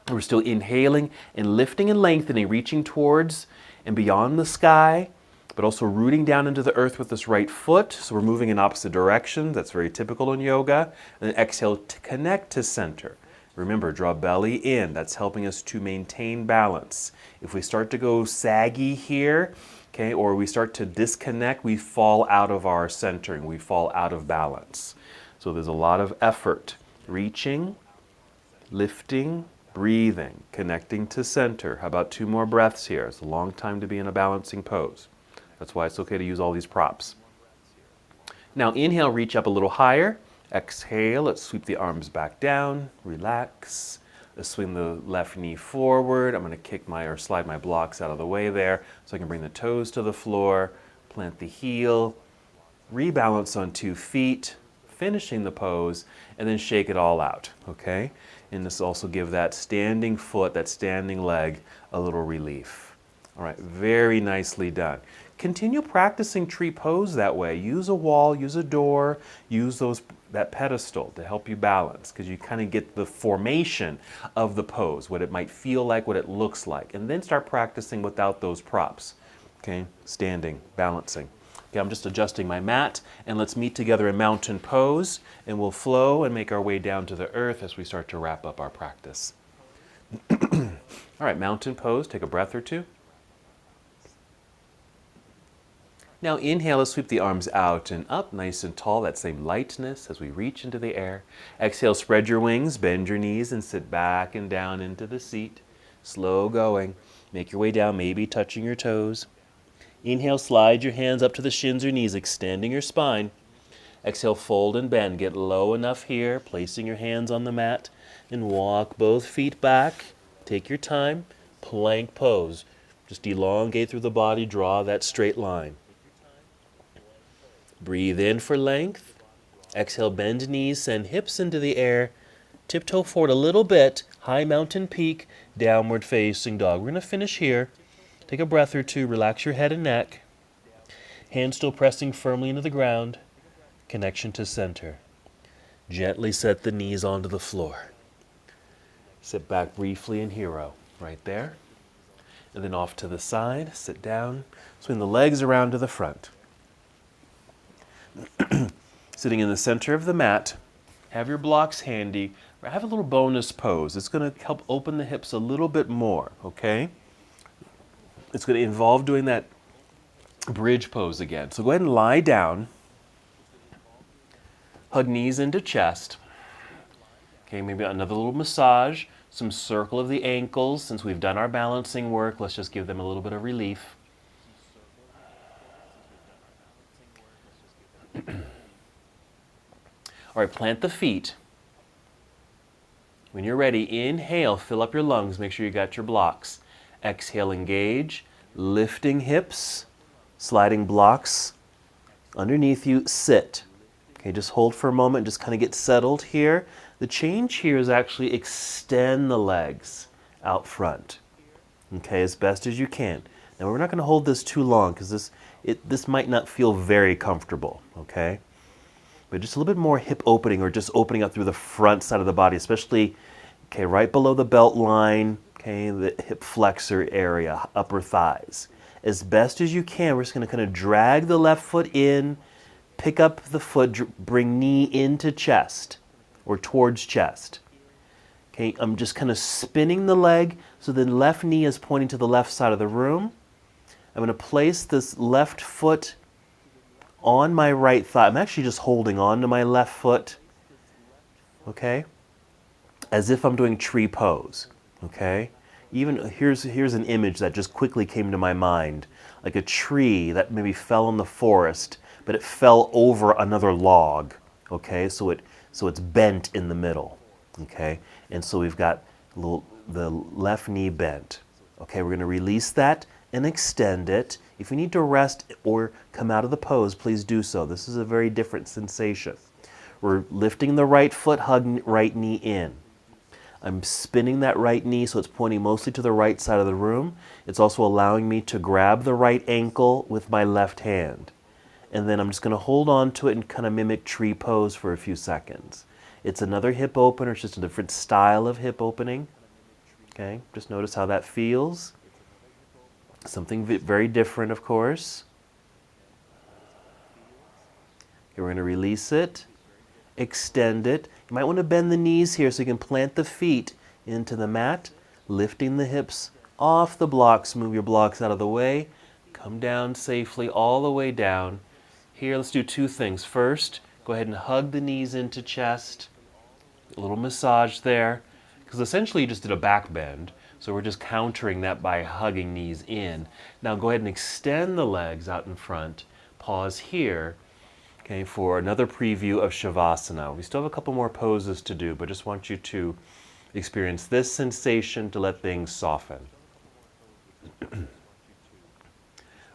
we're still inhaling and lifting and lengthening, reaching towards and beyond the sky, but also rooting down into the earth with this right foot. So we're moving in opposite directions. That's very typical in yoga. And then exhale to connect to center. Remember, draw belly in. That's helping us to maintain balance. If we start to go saggy here, okay, or we start to disconnect, we fall out of our centering. We fall out of balance. So there's a lot of effort. Reaching, lifting, breathing, connecting to center. How about 2 more breaths here? It's a long time to be in a balancing pose. That's why it's okay to use all these props. Now inhale, reach up a little higher. Exhale, let's sweep the arms back down. Relax. Let's swing the left knee forward. I'm going to kick or slide my blocks out of the way there so I can bring the toes to the floor. Plant the heel. Rebalance on 2 feet. Finishing the pose. And then shake it all out. Okay? And this also give that standing foot, that standing leg, a little relief. All right, very nicely done. Continue practicing tree pose that way. Use a wall, use a door, use that pedestal to help you balance, because you kind of get the formation of the pose, what it might feel like, what it looks like, and then start practicing without those props. Okay, standing, balancing. Okay, I'm just adjusting my mat, and let's meet together in mountain pose, and we'll flow and make our way down to the earth as we start to wrap up our practice. All right, mountain pose, take a breath or two. Now inhale, let's sweep the arms out and up, nice and tall, that same lightness as we reach into the air. Exhale, spread your wings, bend your knees, and sit back and down into the seat. Slow going. Make your way down, maybe touching your toes. Inhale, slide your hands up to the shins or knees, extending your spine. Exhale, fold and bend. Get low enough here, placing your hands on the mat, and walk both feet back. Take your time. Plank pose. Just elongate through the body, draw that straight line. Breathe in for length. Exhale, bend knees, send hips into the air. Tiptoe forward a little bit. High mountain peak, downward facing dog. We're going to finish here. Take a breath or two. Relax your head and neck. Hands still pressing firmly into the ground. Connection to center. Gently set the knees onto the floor. Sit back briefly in hero. Right there. And then off to the side. Sit down. Swing the legs around to the front. Sitting in the center of the mat, have your blocks handy, or have a little bonus pose. It's going to help open the hips a little bit more, okay? It's going to involve doing that bridge pose again. So go ahead and lie down. Hug knees into chest. Okay, maybe another little massage, some circle of the ankles. Since we've done our balancing work, let's just give them a little bit of relief. All right, plant the feet. When you're ready, inhale, fill up your lungs, make sure you got your blocks. Exhale, engage, lifting hips, sliding blocks underneath you, sit. Okay, just hold for a moment, just kind of get settled here. The change here is actually extend the legs out front, okay, as best as you can. Now we're not going to hold this too long because this might not feel very comfortable, okay? But just a little bit more hip opening, or just opening up through the front side of the body, especially, okay, right below the belt line, okay, the hip flexor area, upper thighs. As best as you can, we're just going to kind of drag the left foot in, pick up the foot, bring knee into chest or towards chest. Okay, I'm just kind of spinning the leg so the left knee is pointing to the left side of the room. I'm going to place this left foot on my right thigh. I'm actually just holding on to my left foot, okay, as if I'm doing tree pose, okay? Even here's an image that just quickly came to my mind, like a tree that maybe fell in the forest, but it fell over another log, okay? So it's bent in the middle, okay? And so we've got the left knee bent. Okay, we're going to release that and extend it. If you need to rest or come out of the pose, please do so. This is a very different sensation. We're lifting the right foot, hug right knee in. I'm spinning that right knee so it's pointing mostly to the right side of the room. It's also allowing me to grab the right ankle with my left hand. And then I'm just going to hold on to it and kind of mimic tree pose for a few seconds. It's another hip opener, it's just a different style of hip opening. Okay, just notice how that feels. Something very different, of course. Okay, we're going to release it, extend it. You might want to bend the knees here so you can plant the feet into the mat, lifting the hips off the blocks. Move your blocks out of the way. Come down safely all the way down. Here, let's do two things. First, go ahead and hug the knees into chest. A little massage there, because essentially you just did a back bend. So we're just countering that by hugging knees in. Now go ahead and extend the legs out in front. Pause here, okay, for another preview of Shavasana. We still have a couple more poses to do, but just want you to experience this sensation to let things soften.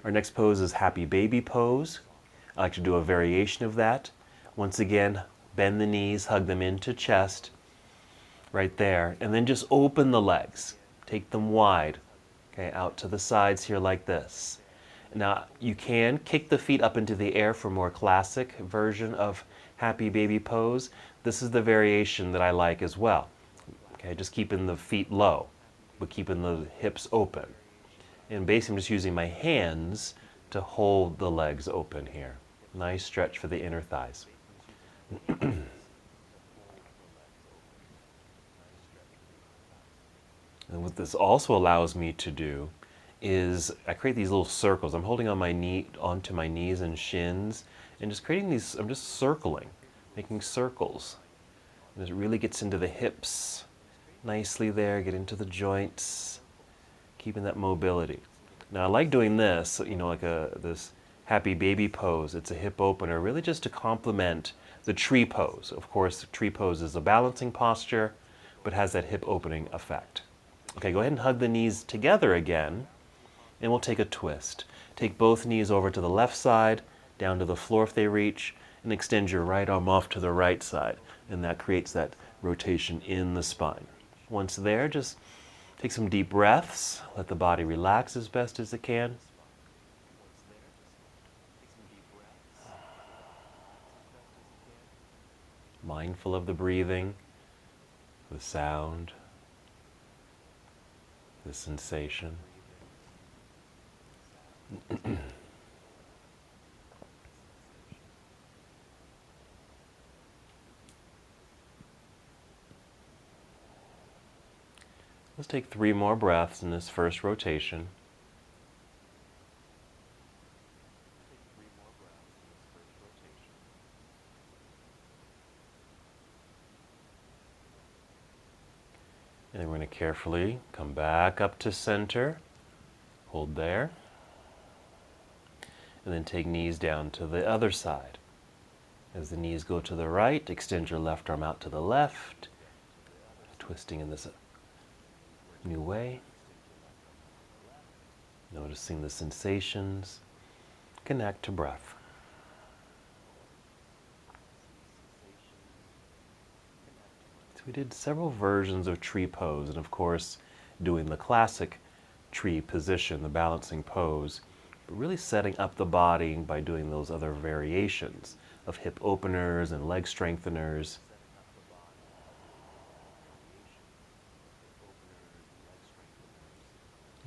Our next pose is Happy Baby Pose. I like to do a variation of that. Once again, bend the knees, hug them into chest, right there, and then just open the legs. Take them wide, okay, out to the sides here like this. Now, you can kick the feet up into the air for a more classic version of Happy Baby Pose. This is the variation that I like as well. Okay, just keeping the feet low, but keeping the hips open. And basically I'm just using my hands to hold the legs open here. Nice stretch for the inner thighs. And what this also allows me to do is I create these little circles. I'm holding on onto my knees and shins and just creating these, I'm just circling, making circles. And it really gets into the hips nicely there, get into the joints, keeping that mobility. Now I like doing this, you know, like this Happy Baby Pose. It's a hip opener, really just to complement the tree pose. Of course, the tree pose is a balancing posture, but has that hip opening effect. Okay, go ahead and hug the knees together again, and we'll take a twist. Take both knees over to the left side, down to the floor if they reach, and extend your right arm off to the right side, and that creates that rotation in the spine. Once there, just take some deep breaths, let the body relax as best as it can. Mindful of the breathing, the sound, the sensation. Let's take 3 more breaths in this first rotation. And then we're going to carefully come back up to center, hold there, and then take knees down to the other side. As the knees go to the right, extend your left arm out to the left, twisting in this new way. Noticing the sensations. Connect to breath. So we did several versions of tree pose, and of course doing the classic tree position, the balancing pose, but really setting up the body by doing those other variations of hip openers and leg strengtheners.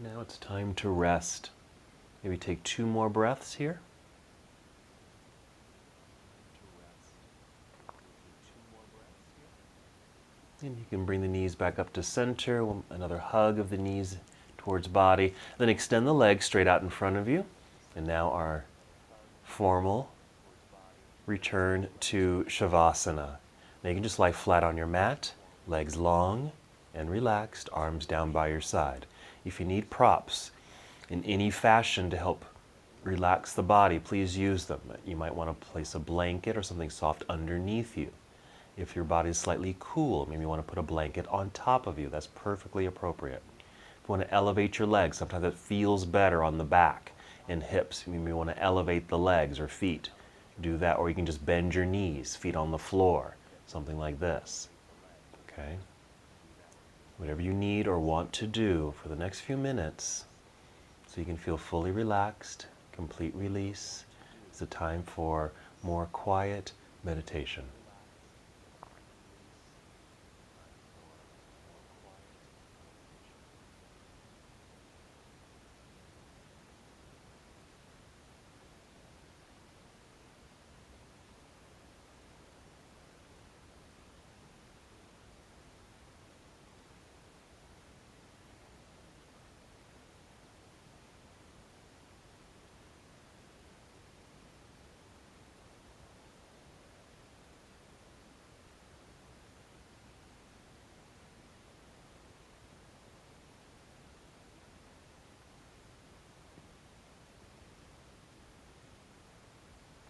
Now it's time to rest. Maybe take 2 more breaths here. And you can bring the knees back up to center, another hug of the knees towards body. Then extend the legs straight out in front of you. And now our formal return to Shavasana. Now you can just lie flat on your mat, legs long and relaxed, arms down by your side. If you need props in any fashion to help relax the body, please use them. You might want to place a blanket or something soft underneath you. If your body is slightly cool, maybe you want to put a blanket on top of you. That's perfectly appropriate. If you want to elevate your legs, sometimes it feels better on the back and hips. You may want to elevate the legs or feet. Do that, or you can just bend your knees, feet on the floor, something like this. Okay? Whatever you need or want to do for the next few minutes so you can feel fully relaxed, complete release. It's a time for more quiet meditation.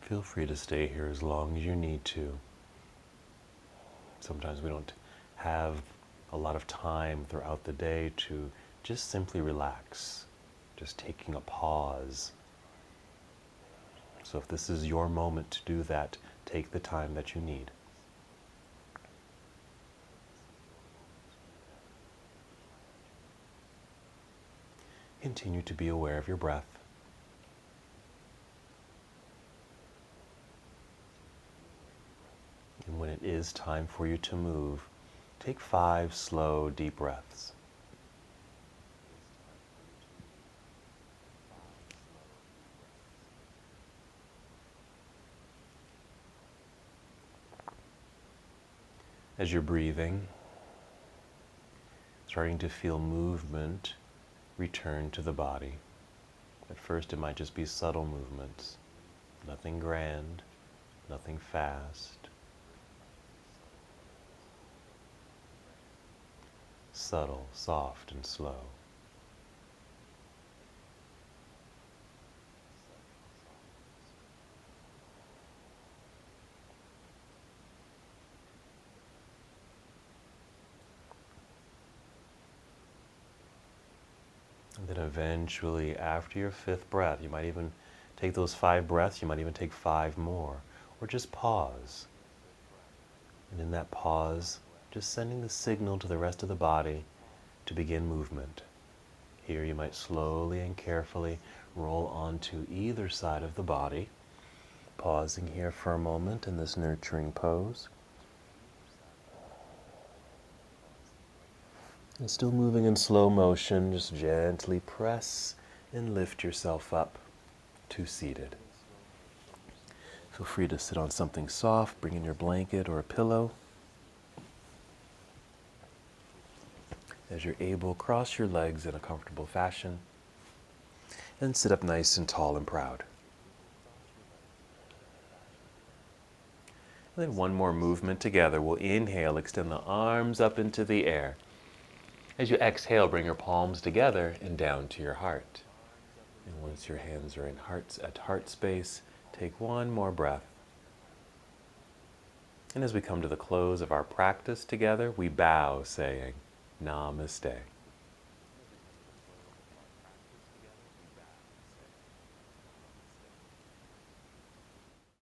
Feel free to stay here as long as you need to. Sometimes we don't have a lot of time throughout the day to just simply relax, just taking a pause. So if this is your moment to do that, take the time that you need. Continue to be aware of your breath. And when it is time for you to move, take 5 slow, deep breaths. As you're breathing, starting to feel movement return to the body. At first it might just be subtle movements, nothing grand, nothing fast. Subtle, soft, and slow. And then eventually, after your 5th breath, you might even take those 5 breaths, you might even take 5 more, or just pause. And in that pause, just sending the signal to the rest of the body to begin movement. Here you might slowly and carefully roll onto either side of the body, pausing here for a moment in this nurturing pose. And still moving in slow motion, just gently press and lift yourself up to seated. Feel free to sit on something soft, bring in your blanket or a pillow. As you're able, cross your legs in a comfortable fashion and sit up nice and tall and proud. And then one more movement together. We'll inhale, extend the arms up into the air. As you exhale, bring your palms together and down to your heart. And once your hands are in at heart space, take one more breath. And as we come to the close of our practice together, we bow saying, Namaste.